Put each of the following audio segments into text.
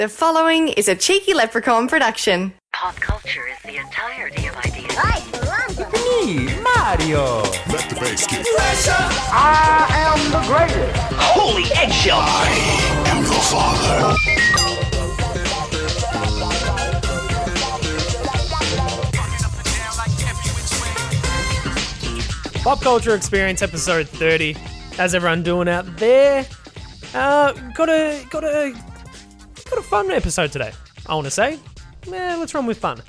The following is a Cheeky Leprechaun production. Pop culture is the entirety of ideas. Me, Mario. Let the bass kick. I am the greatest. Holy eggshell! I am your father. Pop Culture Experience episode 30. How's everyone doing out there? Got a fun episode today, I want to say. Let's run with fun.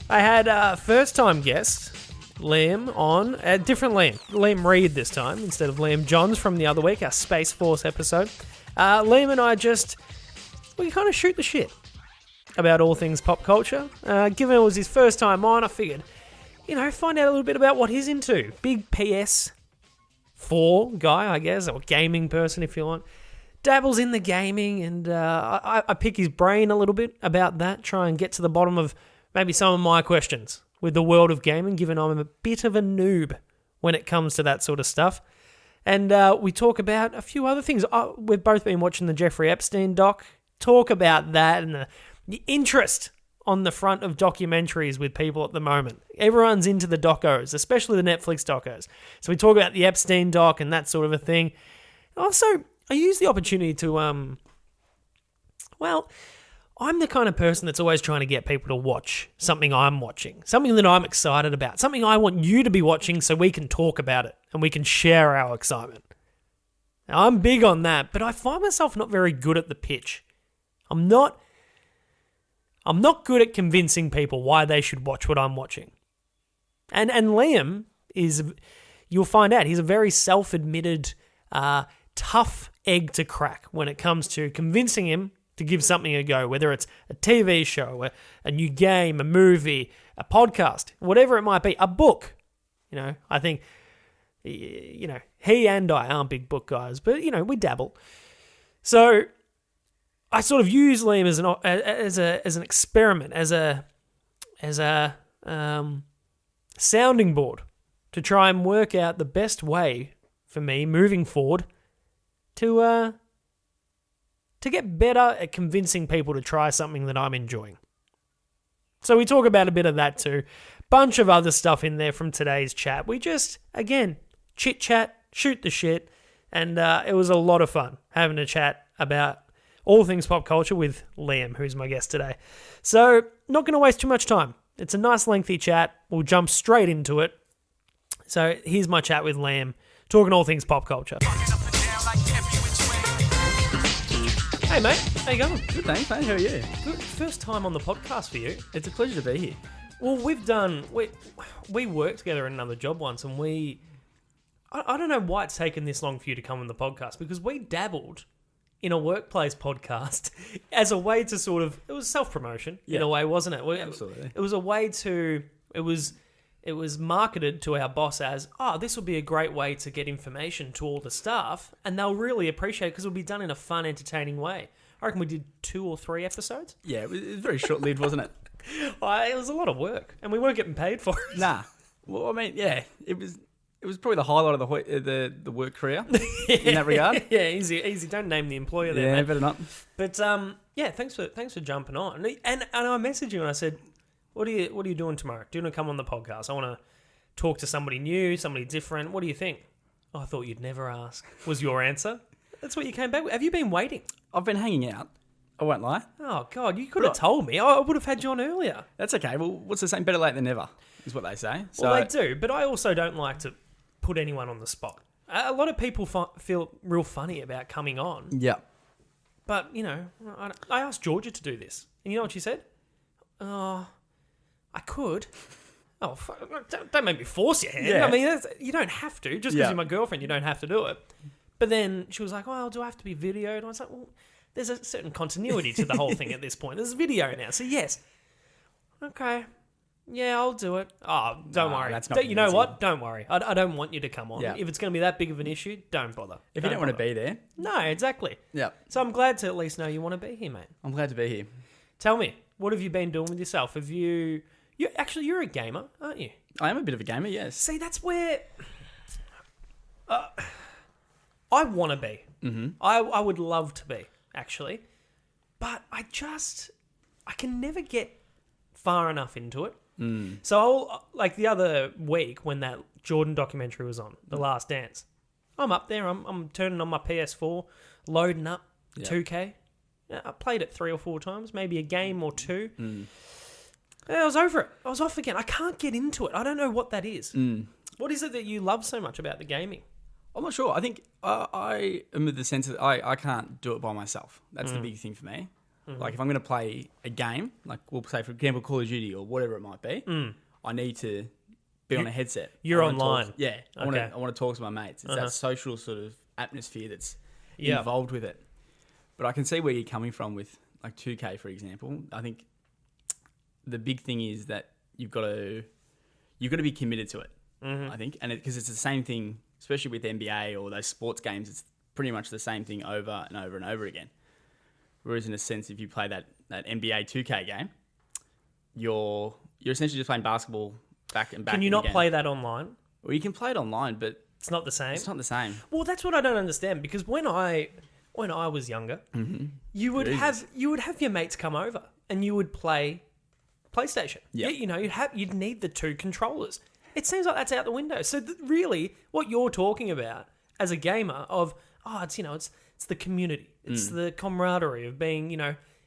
I had first time guest Liam on, a different Liam Reid this time instead of Liam Johns from the other week, our Space Force episode. Liam and I we kind of shoot the shit about all things pop culture. Given it was his first time on, I figured, find out a little bit about what he's into. Big PS4 guy, I guess, or gaming person if you want. Dabbles in the gaming, and I pick his brain a little bit about that, try and get to the bottom of maybe some of my questions with the world of gaming, given I'm a bit of a noob when it comes to that sort of stuff. And we talk about a few other things. We've both been watching the Jeffery Epstein doc, talk about that and the interest on the front of documentaries with people at the moment. Everyone's into the docos, especially the Netflix docos. So we talk about the Epstein doc and that sort of a thing. Also, I use the opportunity to, I'm the kind of person that's always trying to get people to watch something I'm watching, something that I'm excited about, something I want you to be watching so we can talk about it and we can share our excitement. Now, I'm big on that, but I find myself not very good at the pitch. I'm not good at convincing people why they should watch what I'm watching. And Liam is, you'll find out, he's a very self-admitted, tough egg to crack when it comes to convincing him to give something a go, whether it's a TV show, a new game, a movie, a podcast, whatever it might be, a book. I think, he and I aren't big book guys, but, we dabble. So I sort of use Liam as an experiment, as a sounding board to try and work out the best way for me moving forward to get better at convincing people to try something that I'm enjoying. So we talk about a bit of that too. Bunch of other stuff in there from today's chat. We just, again, chit-chat, shoot the shit, and it was a lot of fun having a chat about all things pop culture with Liam, who's my guest today. So, not going to waste too much time. It's a nice lengthy chat. We'll jump straight into it. So, here's my chat with Liam, talking all things pop culture. Hey mate, how you going? Good, thanks, mate. How are you? Good. First time on the podcast for you. It's a pleasure to be here. Well, we worked together in another job once, and I don't know why it's taken this long for you to come on the podcast, because we dabbled in a workplace podcast as a way to sort of, it was self-promotion in a way, wasn't it? Absolutely. It was a way to, it was marketed to our boss as, this will be a great way to get information to all the staff, and they'll really appreciate it because it'll be done in a fun, entertaining way. I reckon we did 2 or 3 episodes. Yeah, it was very short-lived, wasn't it? It was a lot of work, and we weren't getting paid for it. Nah. Well, I mean, yeah, it was probably the highlight of the work career in that regard. Yeah, easy. Don't name the employer there, mate. Better not. But thanks for jumping on. And I messaged you and I said, What are you doing tomorrow? Do you want to come on the podcast? I want to talk to somebody new, somebody different. What do you think? Oh, I thought you'd never ask, was your answer. That's what you came back with. Have you been waiting? I've been hanging out. I won't lie. Oh, God, you could have told me. I would have had you on earlier. That's okay. Well, what's the saying? Better late than never, is what they say. So, well, they do, but I also don't like to put anyone on the spot. A lot of people feel real funny about coming on. Yeah. But, I asked Georgia to do this. And you know what she said? Oh, I could. Oh, don't make me force your hand. Yeah. I mean, you don't have to. Just because you're my girlfriend, you don't have to do it. But then she was like, well, do I have to be videoed? And I was like, well, there's a certain continuity to the whole thing at this point. There's video now. So, yes. Okay. Yeah, I'll do it. Oh, don't worry. That's not you know what? Don't worry. I don't want you to come on. Yeah. If it's going to be that big of an issue, don't bother. If you don't want to be there. No, exactly. Yeah. So I'm glad to at least know you want to be here, mate. I'm glad to be here. Tell me, what have you been doing with yourself? You're a gamer, aren't you? I am a bit of a gamer, yes. See, that's where I want to be. Mm-hmm. I would love to be, actually. but I can never get far enough into it. So like the other week when that Jordan documentary was on, The Last Dance, I'm up there. I'm turning on my PS4, loading up 2K. I played it 3 or 4 times, maybe a game or 2. I was over it. I was off again. I can't get into it. I don't know what that is. What is it that you love so much about the gaming? I'm not sure. I think I am with the sense that I can't do it by myself. That's the big thing for me. Like, if I'm going to play a game, like we'll say, for example, Call of Duty or whatever it might be, I need to be on a headset. You're I wanna online. Talk, yeah. I want to talk to my mates. It's that social sort of atmosphere that's involved with it. But I can see where you're coming from with, like, 2K, for example. I think the big thing is that you've got to be committed to it, I think. And because it's the same thing, especially with NBA or those sports games, it's pretty much the same thing over and over and over again. Whereas in a sense, if you play that NBA 2K game, you're essentially just playing basketball back and back. Can you not play that online? Well, you can play it online, but It's not the same. it's not the same. Well, that's what I don't understand, because when I was younger, you would have your mates come over and you would play PlayStation. Yeah. You'd need the 2 controllers. It seems like that's out the window. So really, what you're talking about as a gamer of it's the community, it's the camaraderie of being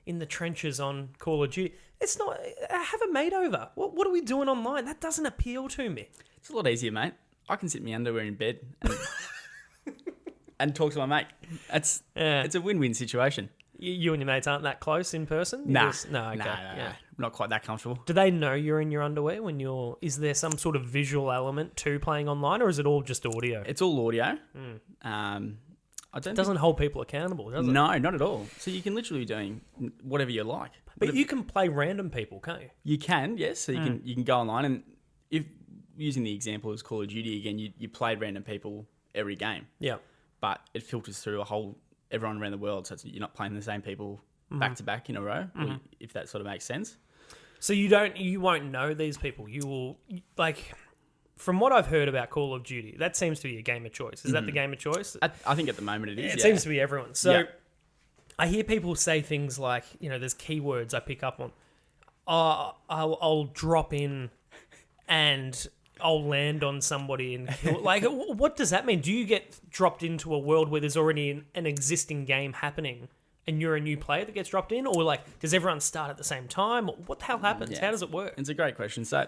in the trenches on Call of Duty. It's not. Have a mate over. What are we doing online? That doesn't appeal to me. It's a lot easier, mate. I can sit in my underwear in bed and talk to my mate. It's a win-win situation. You and your mates aren't that close in person? No, Okay. no. Not quite that comfortable. Do they know you're in your underwear when you're... Is there some sort of visual element to playing online, or is it all just audio? It's all audio. It doesn't hold people accountable, does it? No, not at all. So you can literally be doing whatever you like. But you can play random people, can't you? You can, yes. So you can go online, and if using the example as Call of Duty again, you play random people every game. Yeah. But it filters through everyone around the world, so you're not playing the same people back to back in a row, if that sort of makes sense. So you won't know these people. You will, like, from what I've heard about Call of Duty, that seems to be a game of choice. Is that the game of choice? I think at the moment it is. It seems to be everyone. So I hear people say things like, there's keywords I pick up on. I'll drop in and I'll land on somebody and kill. Like, what does that mean? Do you get dropped into a world where there's already an existing game happening and you're a new player that gets dropped in? Or, like, does everyone start at the same time? What the hell happens? Yeah. How does it work? It's a great question. So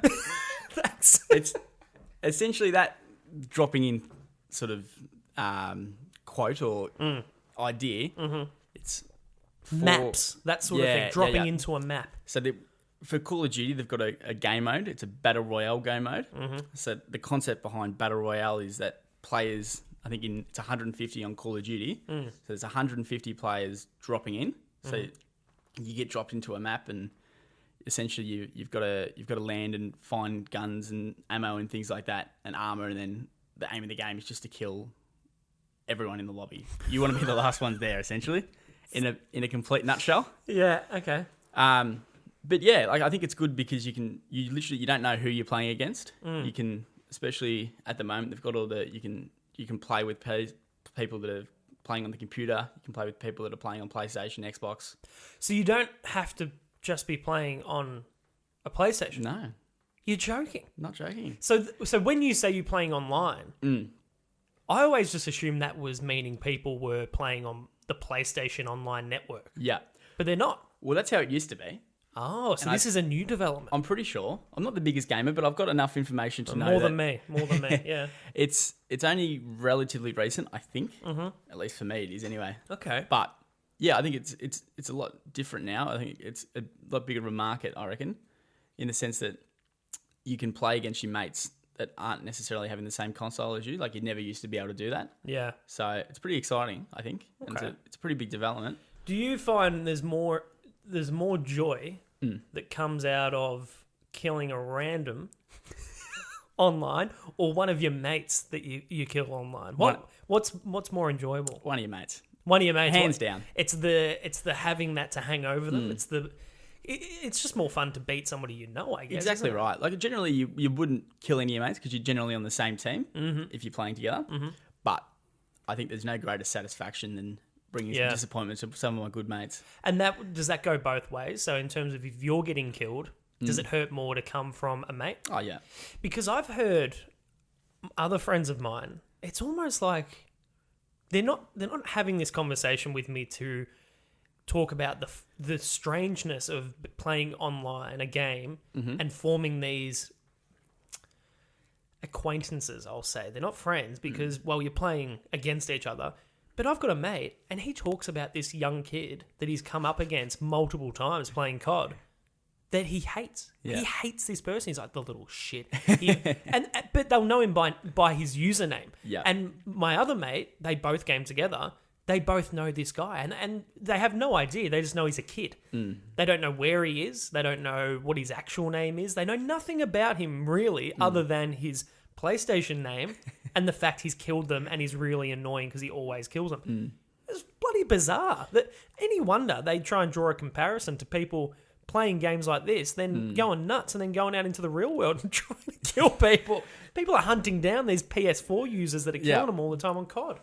Thanks. it's essentially that dropping in sort of quote or idea. It's Maps, that sort of thing. Dropping into a map. So for Call of Duty, they've got a game mode. It's a Battle Royale game mode. So the concept behind Battle Royale is that players, I think it's 150 on Call of Duty. So there's 150 players dropping in. So you get dropped into a map, and essentially you've got to land and find guns and ammo and things like that, and armor, and then the aim of the game is just to kill everyone in the lobby. You want to be the last ones there, essentially, in a complete nutshell. Yeah, okay. But yeah, like, I think it's good because you don't know who you're playing against. You can, especially at the moment, they've got you can play with people that are playing on the computer. You can play with people that are playing on PlayStation, Xbox. So you don't have to just be playing on a PlayStation. No, You're joking. not joking. So when you say you're playing online, I always just assumed that was meaning people were playing on the PlayStation Online network. Yeah. But they're not. Well, that's how it used to be. Oh, so this is a new development. I'm pretty sure. I'm not the biggest gamer, but I've got enough information to know More than me, yeah. It's only relatively recent, I think. At least for me, it is anyway. Okay. But yeah, I think it's a lot different now. I think it's a lot bigger of a market, I reckon, in the sense that you can play against your mates that aren't necessarily having the same console as you. Like, you never used to be able to do that. Yeah. So it's pretty exciting, I think. Okay. And it's a pretty big development. Do you find there's more joy that comes out of killing a random online, or one of your mates that you kill online? What's more enjoyable? One of your mates. One of your mates, Hands down. It's the having that to hang over them. It's just more fun to beat somebody I guess. Exactly right. Like, generally, you wouldn't kill any of your mates because you're generally on the same team if you're playing together. But I think there's no greater satisfaction than bringing some disappointment to some of my good mates. And does that go both ways? So in terms of if you're getting killed, does it hurt more to come from a mate? Oh, yeah. Because I've heard other friends of mine, it's almost like they're not having this conversation with me to talk about the strangeness of playing online a game and forming these acquaintances, I'll say. They're not friends because, well, you're playing against each other. But I've got a mate, and he talks about this young kid that he's come up against multiple times playing COD that he hates. Yeah. He hates this person. He's like, the little shit. But they'll know him by his username. Yeah. And my other mate, they both game together. They both know this guy, and they have no idea. They just know he's a kid. They don't know where he is. They don't know what his actual name is. They know nothing about him, really, other than his PlayStation name and the fact he's killed them and he's really annoying because he always kills them. It's bloody bizarre. Any wonder they try and draw a comparison to people playing games like this, then going nuts and then going out into the real world and trying to kill people. People are hunting down these PS4 users that are killing them all the time on COD.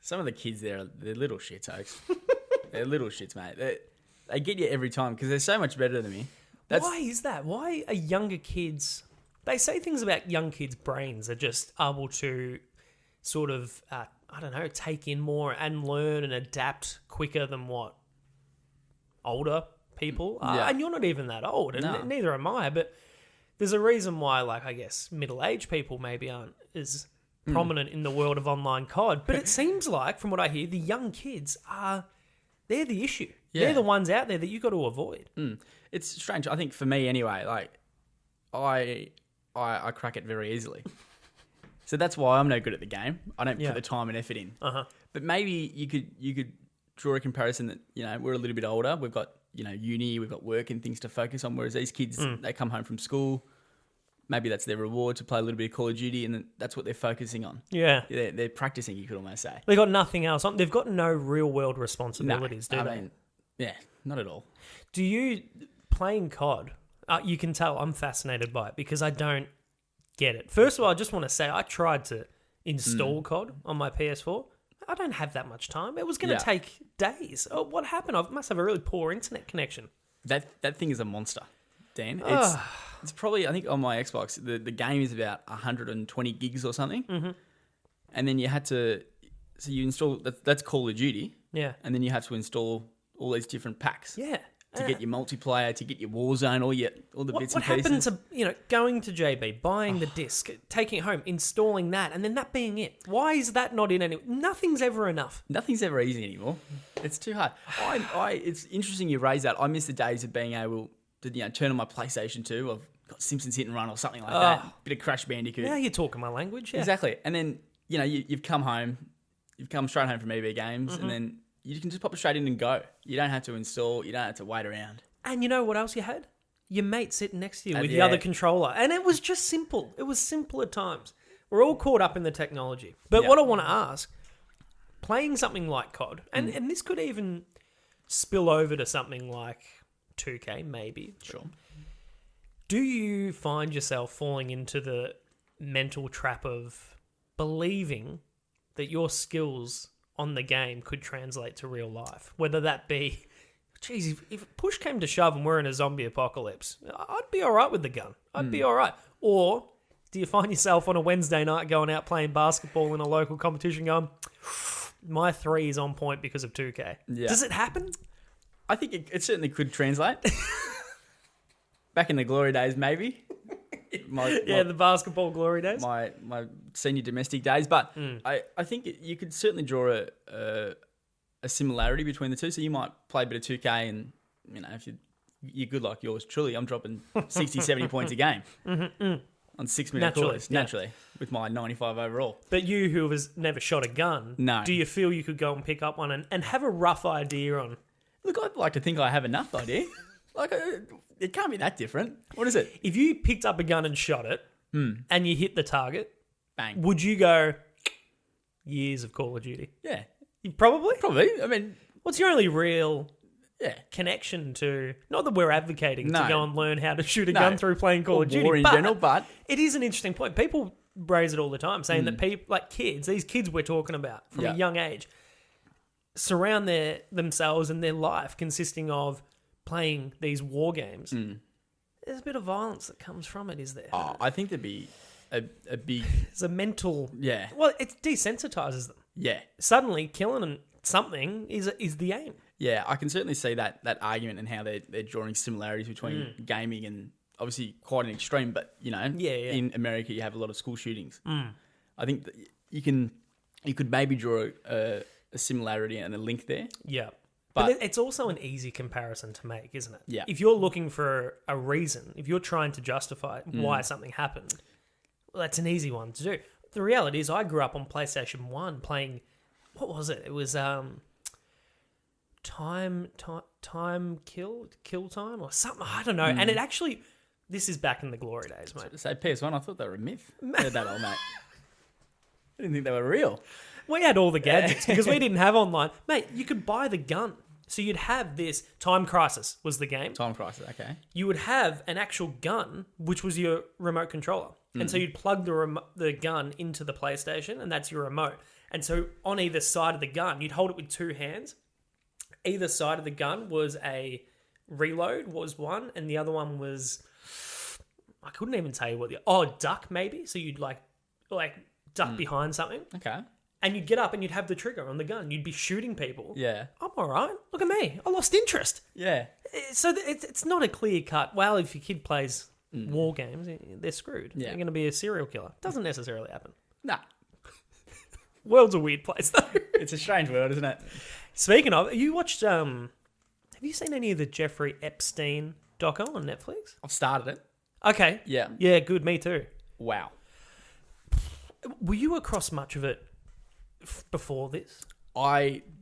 Some of the kids there, they're little shits, Oaks. They're little shits, mate. They get you every time because they're so much better than me. Why is that? Why are younger kids... They say things about young kids' brains are just able to sort of, take in more and learn and adapt quicker than what older people are. Yeah. And you're not even that old, and neither am I, but there's a reason why, I guess, middle-aged people maybe aren't as prominent in the world of online COD. But it seems like, from what I hear, the young kids they're the issue. Yeah. They're the ones out there that you've got to avoid. It's strange. I think for me anyway, I crack it very easily. So that's why I'm no good at the game. I don't put the time and effort in. But maybe you could draw a comparison that, we're a little bit older. We've got, uni, we've got work and things to focus on. Whereas these kids, they come home from school. Maybe that's their reward to play a little bit of Call of Duty, and that's what they're focusing on. Yeah. They're practicing, you could almost say. They've got nothing else on. They've got no real-world responsibilities, do they? Yeah, not at all. Do you... Playing COD, you can tell I'm fascinated by it because I don't get it. First of all, I just want to say I tried to install COD on my PS4. I don't have that much time. It was going to take days. Oh, what happened? I must have a really poor internet connection. That thing is a monster, Dan. It's probably, I think on my Xbox, the game is about 120 gigs or something. And then you had to, so you install, that's Call of Duty. Yeah. And then you have to install all these different packs. Yeah. To get your multiplayer, to get your Warzone, all the bits and pieces. What happened to, going to JB, buying the disc, taking it home, installing that, and then that being it? Why is that not in any... Nothing's ever enough. Nothing's ever easy anymore. It's too hard. It's interesting you raise that. I miss the days of being able to, turn on my PlayStation 2. I've got Simpsons Hit and Run or something like that. Bit of Crash Bandicoot. Now you're talking my language, yeah. Exactly. And then, you've come home. You've come straight home from EB Games, and then... You can just pop it straight in and go. You don't have to install. You don't have to wait around. And you know what else you had? Your mate sitting next to you with the other controller. And it was just simple. It was simple at times. We're all caught up in the technology. But what I want to ask, playing something like COD, and this could even spill over to something like 2K, maybe. Sure. Do you find yourself falling into the mental trap of believing that your skills on the game could translate to real life? Whether that be, geez, if push came to shove and we're in a zombie apocalypse, I'd be all right with the gun. I'd be all right. Or do you find yourself on a Wednesday night going out playing basketball in a local competition going, my 3 is on point because of 2K? Yeah. Does it happen? I think it certainly could translate. Back in the glory days, maybe. The basketball glory days. My senior domestic days, but I think you could certainly draw a similarity between the two. So you might play a bit of 2K, and if you're good like yours, truly, I'm dropping 60, 70 points a game on 6-minute quarters, naturally, with my 95 overall. But you, who has never shot a gun, do you feel you could go and pick up one and have a rough idea on? Look, I'd like to think I have enough idea. It can't be that different. What is it? If you picked up a gun and shot it, and you hit the target, bang, would you go, years of Call of Duty? Yeah. You probably? Probably. I mean... What's your only real connection to... Not that we're advocating to go and learn how to shoot a gun through playing Call of Duty. War in general, but... It is an interesting point. People raise it all the time, saying that people, like kids, these kids we're talking about from a young age, surround themselves and their life consisting of playing these war games, there's a bit of violence that comes from it, is there? Oh, I think there'd be a big... It's a mental... Yeah. Well, it desensitizes them. Yeah. Suddenly, killing something is the aim. Yeah, I can certainly see that argument and how they're drawing similarities between gaming and obviously quite an extreme, but, you know, in America you have a lot of school shootings. I think that you could maybe draw a similarity and a link there. Yeah. But it's also an easy comparison to make, isn't it? Yeah. If you're looking for a reason, if you're trying to justify why something happened, well, that's an easy one to do. The reality is I grew up on PlayStation 1 playing, what was it? It was Time Kill Time or something. I don't know. And it actually, this is back in the glory days, mate. So PS1, I thought they were a myth. They're that old, mate. I didn't think they were real. We had all the gadgets because we didn't have online. Mate, you could buy the gun. So you'd have this, Time Crisis was the game. Time Crisis, okay. You would have an actual gun, which was your remote controller. And so you'd plug the gun into the PlayStation, and that's your remote. And so on either side of the gun, you'd hold it with two hands. Either side of the gun was a reload, was one, and the other one was, I couldn't even tell you what duck maybe. So you'd like duck behind something. Okay. And you'd get up and you'd have the trigger on the gun. You'd be shooting people. Yeah. I'm all right. Look at me. I lost interest. Yeah. So it's not a clear cut, well, if your kid plays war games, they're screwed. Yeah. They're going to be a serial killer. Doesn't necessarily happen. Nah. World's a weird place, though. It's a strange world, isn't it? Speaking of, you watched, have you seen any of the Jeffrey Epstein doco on Netflix? I've started it. Okay. Yeah. Yeah, good. Me too. Wow. Were you across much of it before this?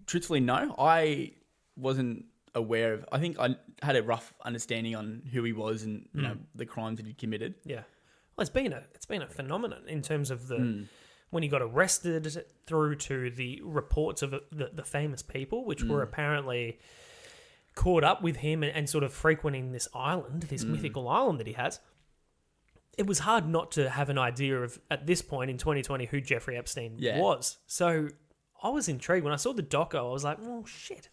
Truthfully, no. I wasn't aware of... I think I had a rough understanding on who he was and you know the crimes that he'd committed. Yeah. Well, it's been a phenomenon in terms of the... When he got arrested through to the reports of the famous people, which were apparently caught up with him and sort of frequenting this island, this mythical island that he has. It was hard not to have an idea of, at this point in 2020, who Jeffrey Epstein was. So I was intrigued. When I saw the doco, I was like, oh, shit.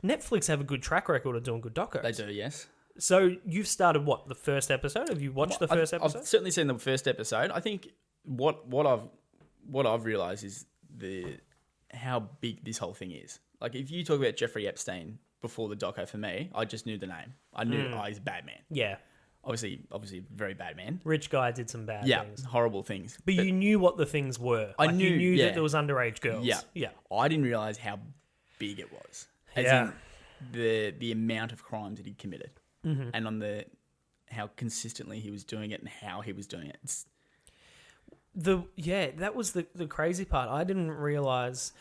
Netflix have a good track record of doing good docos. They do, yes. So you've started, what, the first episode? Have you watched the first episode? I've certainly seen the first episode. I think what I've realised is how big this whole thing is. Like, if you talk about Jeffrey Epstein before the doco, for me, I just knew the name. I knew, he's a bad man. Yeah. Obviously, very bad man. Rich guy did some bad things. Horrible things. But you knew what the things were. I Like, knew, you knew yeah. that there was underage girls. Yeah. Yeah. I didn't realise how big it was. As Yeah. in the amount of crimes that he'd committed. And on how consistently he was doing it and how he was doing it. That was the crazy part. I didn't realise.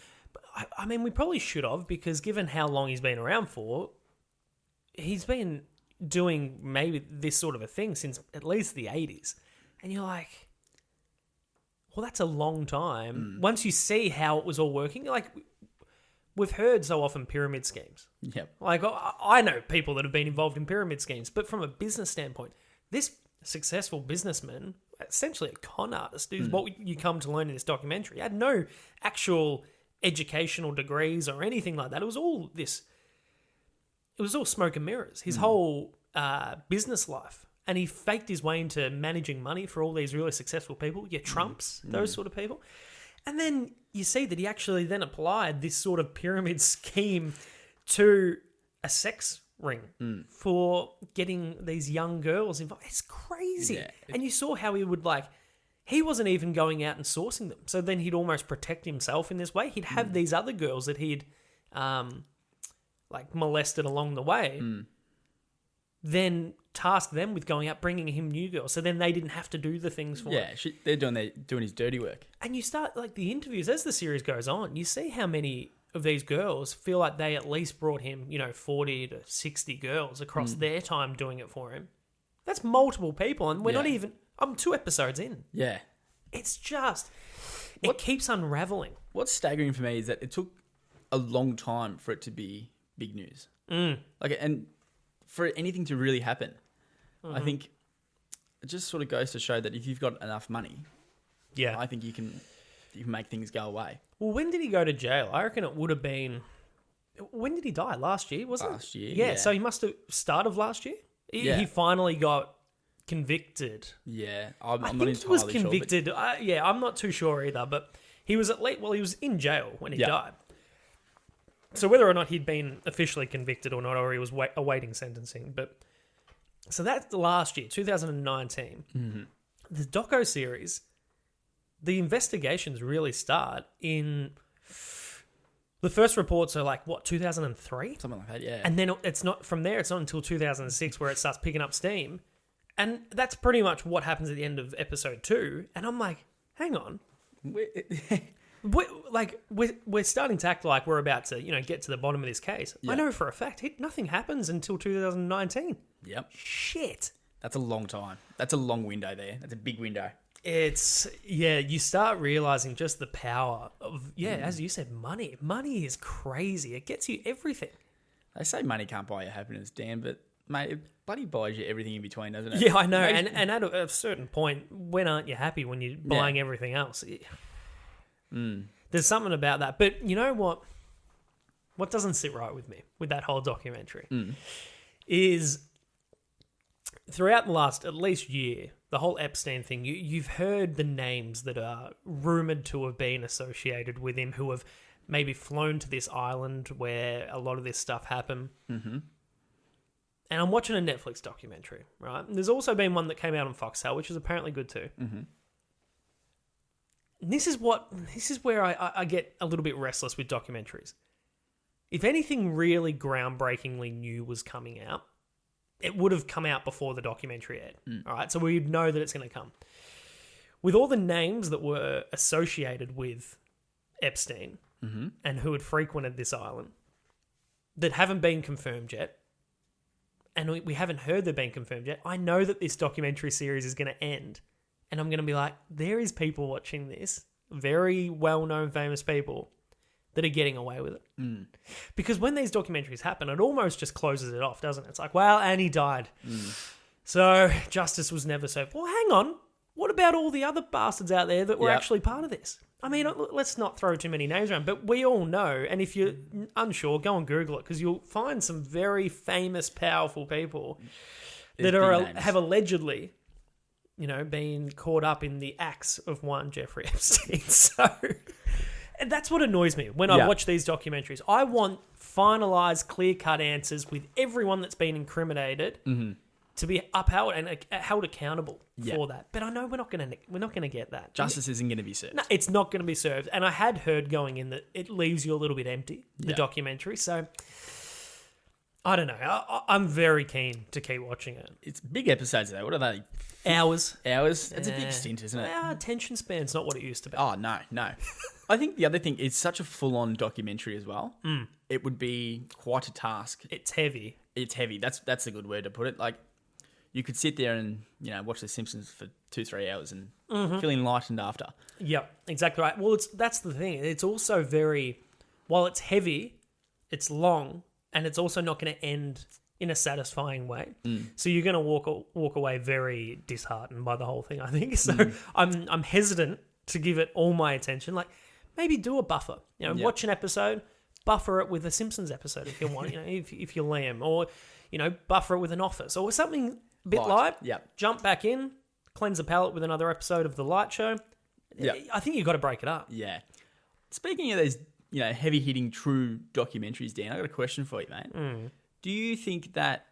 I mean, we probably should have, because given how long he's been around for, he's been doing maybe this sort of a thing since at least the 80s. And you're like, well, that's a long time. Once you see how it was all working, like, we've heard so often pyramid schemes. Yep. Like, I know people that have been involved in pyramid schemes, but from a business standpoint, this successful businessman, essentially a con artist, is what you come to learn in this documentary. He had no actual educational degrees or anything like that. It was all smoke and mirrors. His whole business life. And he faked his way into managing money for all these really successful people, your Trumps, those sort of people. And then you see that he actually then applied this sort of pyramid scheme to a sex ring for getting these young girls involved. It's crazy. Yeah, and you saw how he would, like, he wasn't even going out and sourcing them. So then he'd almost protect himself in this way. He'd have these other girls that he'd molested along the way, then task them with going out, bringing him new girls. So then they didn't have to do the things for him. Yeah, they're doing his dirty work. And you start, like, the interviews, as the series goes on, you see how many of these girls feel like they at least brought him, 40 to 60 girls across their time doing it for him. That's multiple people, and we're not even... I'm 2 episodes in. Yeah. It's just... It keeps unraveling. What's staggering for me is that it took a long time for it to be big news. Like, and for anything to really happen. I think it just sort of goes to show that if you've got enough money, Yeah. I think you can you can make things go away. Well, when did he go to jail? I reckon it would have been... When did he die? Last year, wasn't it? Last year, Yeah, yeah. so he must have... Start of last year? Yeah. He finally got convicted. Yeah, I'm I not think entirely he was sure. convicted. Yeah, I'm not too sure either, but he was he was in jail when he Yeah. died. So whether or not he'd been officially convicted or not, or he was awaiting sentencing, but so that's last year, 2019. Mm-hmm. The doco series, the investigations really start in the first reports are like what 2003, Something like that, yeah. and then it's not from there. It's not until 2006 where it starts picking up steam. And that's pretty much what happens at the end of episode 2. And I'm like, hang on. We're starting to act like we're about to, get to the bottom of this case. Yeah. I know for a fact nothing happens until 2019. Yep. Shit. That's a long time. That's a long window there. That's a big window. You start realizing just the power of, as you said, money. Money is crazy. It gets you everything. They say money can't buy you happiness, Dan, but mate, it bloody buys you everything in between, doesn't it? Yeah, I know. And at a certain point, when aren't you happy when you're buying everything else? There's something about that. But you know what? What doesn't sit right with me with that whole documentary is throughout the last at least year, the whole Epstein thing, you've heard the names that are rumored to have been associated with him who have maybe flown to this island where a lot of this stuff happened. Mm-hmm. And I'm watching a Netflix documentary, right? And there's also been one that came out on Foxtel, which is apparently good too. Mm-hmm. This is where I get a little bit restless with documentaries. If anything really groundbreakingly new was coming out, it would have come out before the documentary aired. All right, so we'd know that it's going to come. With all the names that were associated with Epstein and who had frequented this island that haven't been confirmed yet, and we haven't heard they've been confirmed yet, I know that this documentary series is going to end. And I'm going to be like, there is people watching this, very well-known, famous people, that are getting away with it. Because when these documentaries happen, it almost just closes it off, doesn't it? It's like, well, and he died. So justice was never served. Well, hang on. What about all the other bastards out there that were actually part of this? I mean, let's not throw too many names around, but we all know, and if you're unsure, go and Google it, because you'll find some very famous, powerful people that have allegedly... being caught up in the acts of one Jeffrey Epstein. So, and that's what annoys me when I watch these documentaries. I want finalised, clear-cut answers with everyone that's been incriminated to be upheld and held accountable for that. But I know we're not going to get that. Justice isn't going to be served. No, it's not going to be served. And I had heard going in that it leaves you a little bit empty, the documentary. So, I don't know. I'm very keen to keep watching it. It's big episodes though. What are they? Hours. It's a big stint, isn't it? Attention span's not what it used to be. Oh, no. I think the other thing, it's such a full-on documentary as well. It would be quite a task. It's heavy. It's heavy. That's a good word to put it. Like, you could sit there and, watch The Simpsons for 2-3 hours and feel enlightened after. Yep, exactly right. Well, that's the thing. It's also while it's heavy, it's long, and it's also not going to end in a satisfying way. So you're going to walk away very disheartened by the whole thing, I think. So I'm hesitant to give it all my attention. Like, maybe do a buffer. Watch an episode, buffer it with a Simpsons episode if you want, if you're Liam, or, buffer it with an Office or something a bit light. Yep. Jump back in, cleanse the palate with another episode of The Light Show. Yep. I think you've got to break it up. Yeah. Speaking of those, heavy-hitting true documentaries, Dan, I got a question for you, mate. Do you think that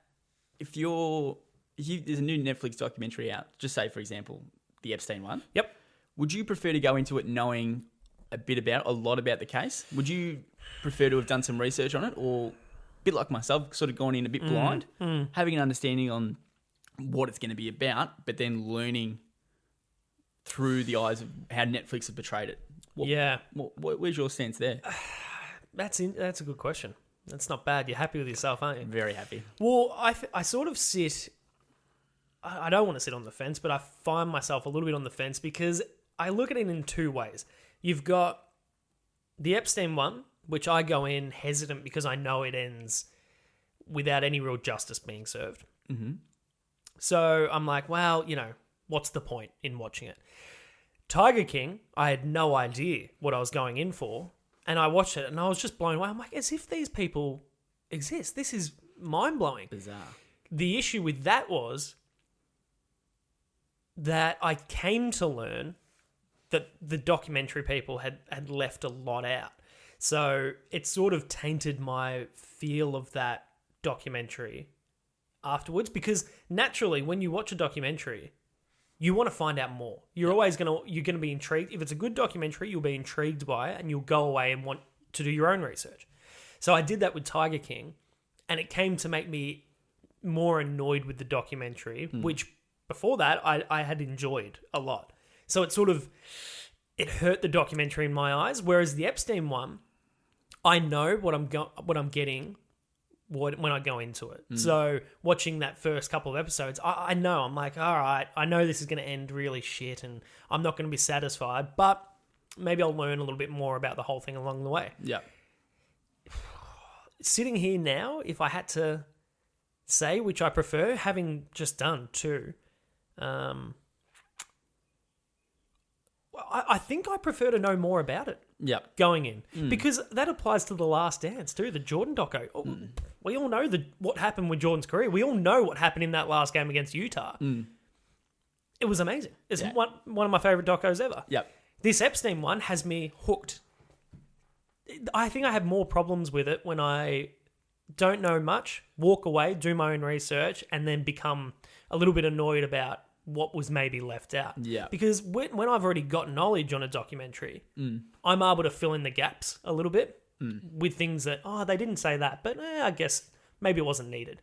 if there's a new Netflix documentary out, just say, for example, the Epstein one. Yep. Would you prefer to go into it knowing a lot about the case? Would you prefer to have done some research on it, or a bit like myself, sort of gone in a bit blind, having an understanding on what it's going to be about, but then learning through the eyes of how Netflix have portrayed it? Where's your sense there? That's a good question. That's not bad. You're happy with yourself, aren't you? Very happy. Well, I sort of sit... I don't want to sit on the fence, but I find myself a little bit on the fence because I look at it in two ways. You've got the Epstein one, which I go in hesitant because I know it ends without any real justice being served. Mm-hmm. So I'm like, well, what's the point in watching it? Tiger King, I had no idea what I was going in for. And I watched it and I was just blown away. I'm like, as if these people exist. This is mind-blowing. Bizarre. The issue with that was that I came to learn that the documentary people had left a lot out. So it sort of tainted my feel of that documentary afterwards, because naturally when you watch a documentary, you want to find out more. You're always you're gonna be intrigued. If it's a good documentary, you'll be intrigued by it and you'll go away and want to do your own research. So I did that with Tiger King, and it came to make me more annoyed with the documentary, which before that I had enjoyed a lot. So it it hurt the documentary in my eyes. Whereas the Epstein one, I know what I'm getting when I go into it. So watching that first couple of episodes, I know, I'm like, all right, I know this is going to end really shit and I'm not going to be satisfied, but maybe I'll learn a little bit more about the whole thing along the way. Yeah. Sitting here now, if I had to say which I prefer, having just done two, I think I prefer to know more about it. Yeah. Going in. Because that applies to The Last Dance too, the Jordan doco. We all know what happened with Jordan's career. We all know what happened in that last game against Utah. It was amazing. It's one of my favourite docos ever. Yep. This Epstein one has me hooked. I think I have more problems with it when I don't know much, walk away, do my own research, and then become a little bit annoyed about what was maybe left out. Yeah. Because when I've already got knowledge on a documentary, I'm able to fill in the gaps a little bit with things that, they didn't say that, but I guess maybe it wasn't needed.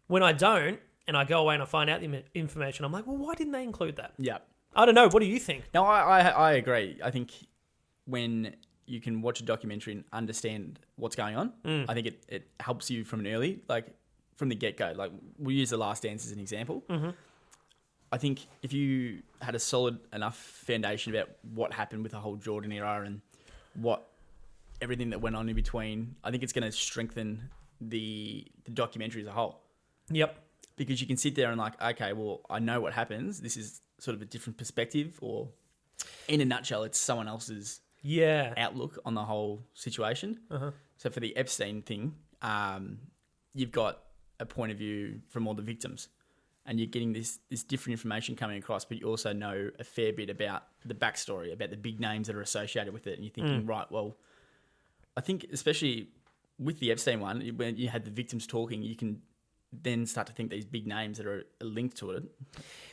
When I don't, and I go away and I find out the information, I'm like, well, why didn't they include that? Yeah. I don't know. What do you think? No, I agree. I think when you can watch a documentary and understand what's going on, I think it helps you from from the get-go. Like, we'll use The Last Dance as an example. I think if you had a solid enough foundation about what happened with the whole Jordan era and everything that went on in between, I think it's going to strengthen the documentary as a whole. Yep. Because you can sit there and okay, well, I know what happens. This is sort of a different perspective, or in a nutshell, it's someone else's outlook on the whole situation. So for the Epstein thing, you've got a point of view from all the victims, and you're getting this different information coming across, but you also know a fair bit about the backstory, about the big names that are associated with it, and you're thinking, right, well, I think especially with the Epstein one, when you had the victims talking, you can then start to think these big names that are linked to it.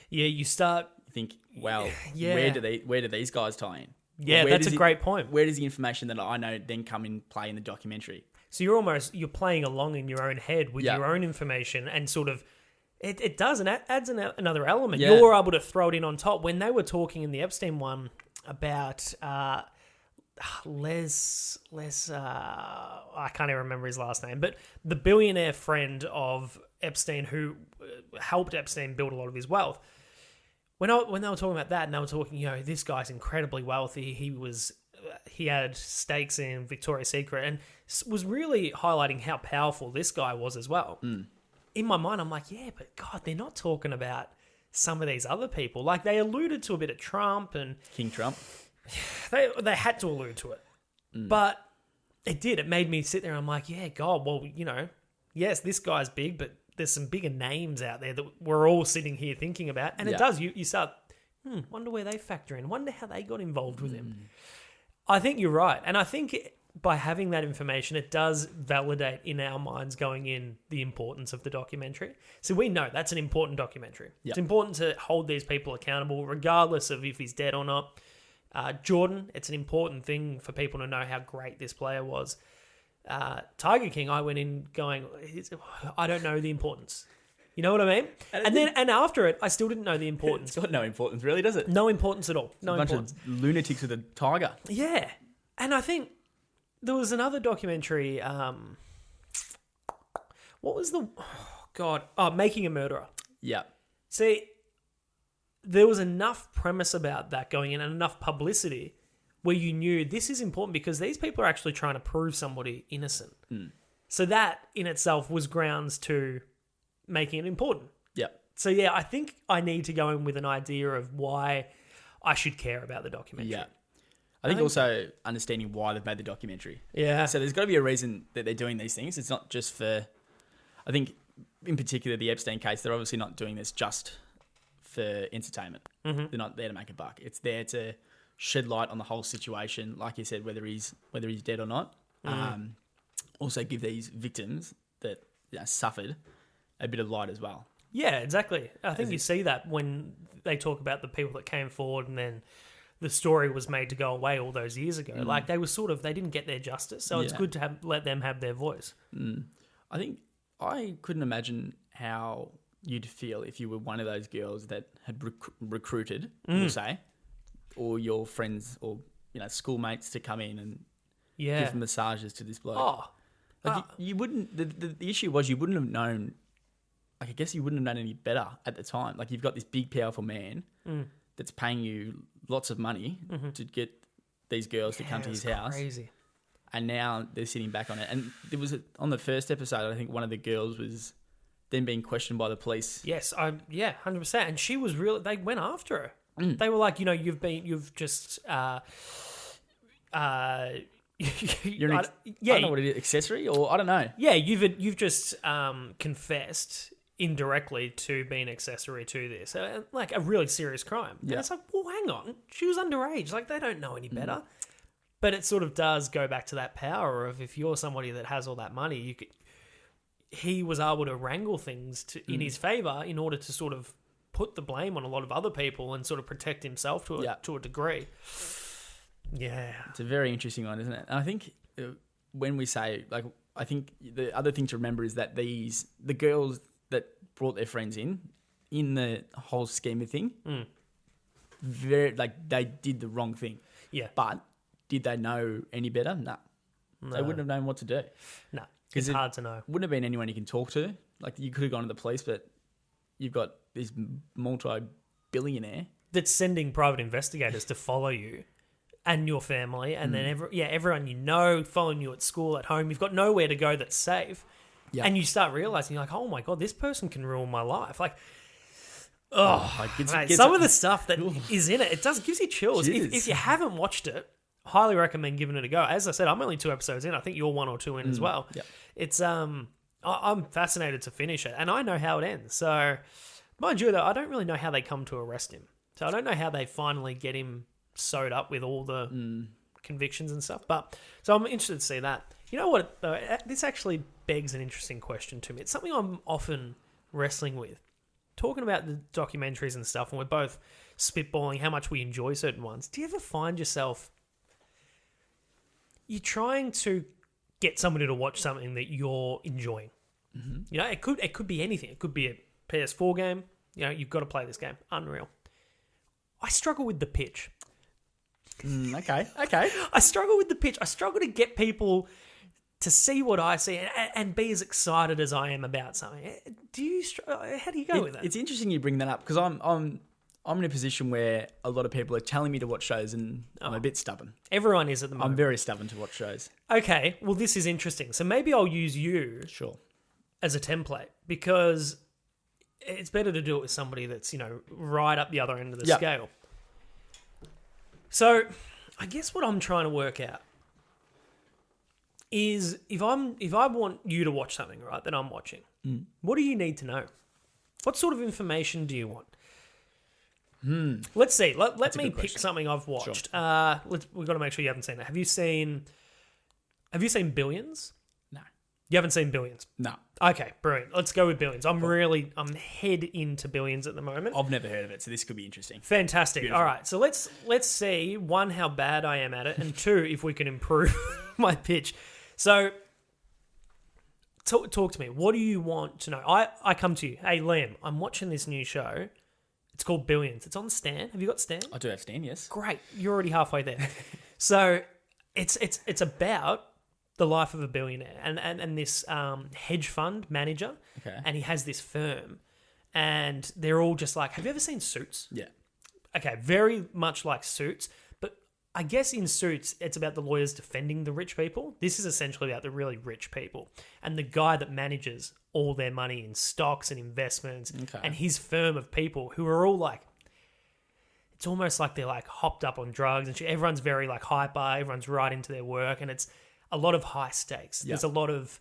Yeah, you start... think, wow, where do these guys tie in? Yeah, that's a great point. Where does the information that I know then come in play in the documentary? So you're playing along in your own head with your own information, and sort of it does, and adds another element. Yeah. You're able to throw it in on top. When they were talking in the Epstein one about Les, I can't even remember his last name, but the billionaire friend of Epstein who helped Epstein build a lot of his wealth. When they were talking about that, and they were talking, this guy's incredibly wealthy. He had stakes in Victoria's Secret, and was really highlighting how powerful this guy was as well. In my mind, I'm like, yeah, but God, they're not talking about some of these other people. Like, they alluded to a bit of Trump and King Trump. They had to allude to it, but it did. It made me sit there. And I'm like, yeah, God. Well, yes, this guy's big, but there's some bigger names out there that we're all sitting here thinking about, and it does. You start, wonder where they factor in. Wonder how they got involved with him. I think you're right, and I think by having that information, it does validate in our minds going in the importance of the documentary. So we know that's an important documentary. Yep. It's important to hold these people accountable, regardless of if he's dead or not. Jordan, it's an important thing for people to know how great this player was. Tiger King, I went in going, I don't know the importance. You know what I mean? And after it, I still didn't know the importance. It's got no importance, really, does it? No importance at all. It's a bunch of lunatics with a tiger. Yeah. And I think there was another documentary. What was the... Oh, God. Oh, Making a Murderer. Yeah. See, there was enough premise about that going in and enough publicity where you knew this is important because these people are actually trying to prove somebody innocent. So that in itself was grounds to making it important. Yeah. So yeah, I think I need to go in with an idea of why I should care about the documentary. Yeah. I think also understanding why they've made the documentary. Yeah. So there's got to be a reason that they're doing these things. It's not just for, I think, in particular, the Epstein case, they're obviously not doing this just for entertainment. They're not there to make a buck. It's there to shed light on the whole situation, like you said, whether he's dead or not. Also give these victims that suffered a bit of light as well. Yeah, exactly. I think you see that when they talk about the people that came forward and then the story was made to go away all those years ago. Like they were they didn't get their justice, so it's good to let them have their voice. I think I couldn't imagine how you'd feel if you were one of those girls that had recruited, we'll say, or your friends or schoolmates to come in and give massages to this bloke. You wouldn't. The issue was you wouldn't have known. Like I guess you wouldn't have known any better at the time. Like you've got this big, powerful man that's paying you lots of money to get these girls to come to his house. Crazy. And now they're sitting back on it. And there was on the first episode, I think one of the girls was then being questioned by the police. Yes, 100%. And she was really. They went after her. They were like, you've just. I don't know what it is, accessory or I don't know. Yeah, you've just confessed indirectly to being accessory to this, like a really serious crime. Yeah. And it's like, well, hang on, she was underage. Like they don't know any better. But it sort of does go back to that power of if you're somebody that has all that money, he was able to wrangle things in his favour in order to sort of put the blame on a lot of other people and sort of protect himself to a degree. Yeah. It's a very interesting one, isn't it? And I think when we say, like, I think the other thing to remember is that the girls that brought their friends in the whole scheme of thing, they did the wrong thing. Yeah. But did they know any better? No. They wouldn't have known what to do. No. It's hard to know. Wouldn't have been anyone you can talk to. Like, you could have gone to the police, but you've got this multi-billionaire that's sending private investigators to follow you and your family, and then everyone following you at school, at home. You've got nowhere to go that's safe. Yep. And you start realising, you're like, oh my God, this person can ruin my life. Like, some of the stuff that is in it gives you chills. If you haven't watched it, highly recommend giving it a go. As I said, I'm only 2 episodes in. I think you're 1 or 2 in as well. Yep. It's I'm fascinated to finish it, and I know how it ends. So, mind you, though, I don't really know how they come to arrest him. So I don't know how they finally get him sewed up with all the convictions and stuff. But so I'm interested to see that. You know what, though? This actually begs an interesting question to me. It's something I'm often wrestling with. Talking about the documentaries and stuff, and we're both spitballing how much we enjoy certain ones. Do you ever find yourself you're trying to get somebody to watch something that you're enjoying? You know, it could be anything. It could be a PS4 game. You know, you've got to play this game. Unreal. I struggle with the pitch. Okay. I struggle with the pitch. I struggle to get people to see what I see and be as excited as I am about something. How do you go with that? It's interesting you bring that up because I'm in a position where a lot of people are telling me to watch shows and I'm a bit stubborn. Everyone is at the moment. I'm very stubborn to watch shows. Okay, well, this is interesting. So maybe I'll use you as a template because it's better to do it with somebody that's, right up the other end of the scale. So I guess what I'm trying to work out is if I want you to watch something, right, that I'm watching, what do you need to know? What sort of information do you want? Let's see. Let me pick something I've watched. Sure. We've got to make sure you haven't seen it. Have you seen Billions? No. You haven't seen Billions? No. Okay, brilliant. Let's go with Billions. I'm head into Billions at the moment. I've never heard of it, so this could be interesting. Fantastic. Beautiful. All right, so let's see, 1, how bad I am at it, and 2, if we can improve my pitch. So talk to me. What do you want to know? I come to you. Hey, Liam, I'm watching this new show. It's called Billions. It's on Stan. Have you got Stan? I do have Stan, yes. Great. You're already halfway there. So it's about the life of a billionaire and this hedge fund manager. Okay. And he has this firm. And they're all just like, have you ever seen Suits? Yeah. Okay, very much like Suits. But I guess in Suits, it's about the lawyers defending the rich people. This is essentially about the really rich people. And the guy that manages all their money in stocks and investments and his firm of people who are all like, it's almost like they're like hopped up on drugs and shit. Everyone's very like hyper. Everyone's right into their work, and it's a lot of high stakes. Yeah. There's a lot of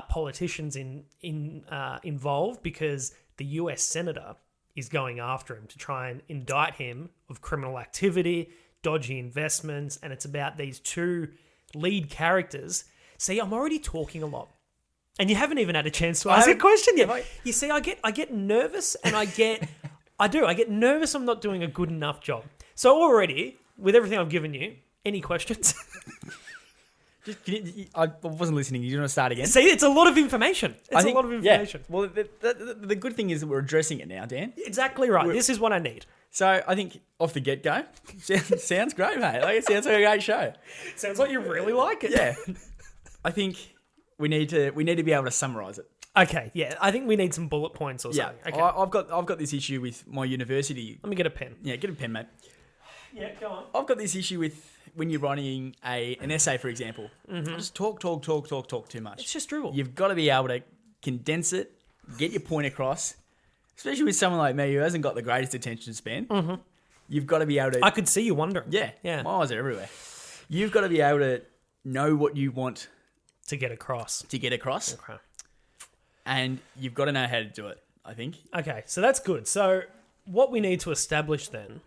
politicians involved because the US senator is going after him to try and indict him of criminal activity, dodgy investments, and it's about these two lead characters. See, I'm already talking a lot. And you haven't even had a chance to ask a question yet. You see, I get nervous, and I get nervous I'm not doing a good enough job. So already, with everything I've given you, any questions? I wasn't listening. You want to start again? See, it's a lot of information. It's a lot of information. Yeah. Well, the good thing is that we're addressing it now, Dan. Exactly right. This is what I need. So I think off the get-go, sounds great, mate. Like, it sounds like a great show. Sounds like you really like it. Yeah. I think we need to be able to summarise it. Okay, yeah. I think we need some bullet points or Yeah. something. Okay. I've got this issue with my university. Let me get a pen. Yeah, get a pen, mate. Yeah, go on. I've got this issue with when you're writing an essay, for example. Just talk too much. It's just dribble. You've got to be able to condense it, get your point across, especially with someone like me who hasn't got the greatest attention span. You've got to be able to... I could see you wondering. Yeah. My eyes are everywhere. You've got to be able to know what you want To get across. Okay. And you've got to know how to do it, I think. Okay, so that's good. So what we need to establish then,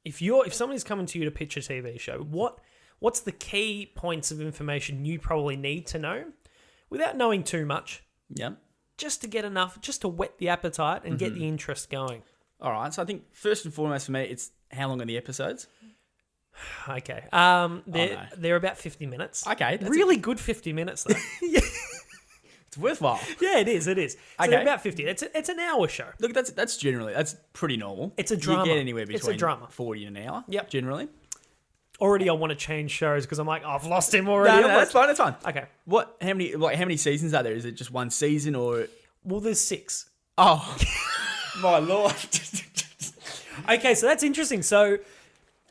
if somebody's coming to you to pitch a TV show, what's the key points of information you probably need to know without knowing too much? Yeah. Just to get enough, just to whet the appetite and get the interest going. All right. So I think first and foremost for me, it's how long are the episodes? Okay. They're about 50 minutes. Okay. Really good 50 minutes though. It's worthwhile. Yeah, it is. So Okay. they're about 50. It's an hour show. Look, that's pretty normal. It's a drama. You get anywhere It's a between drama. 40 and an hour. Yep. Generally. Already I want to change shows because I'm like, I've lost him already. No, that's fine. Okay. How many seasons are there? Is it just one season or? Well, there's 6. Oh, my lord. Okay, so that's interesting. So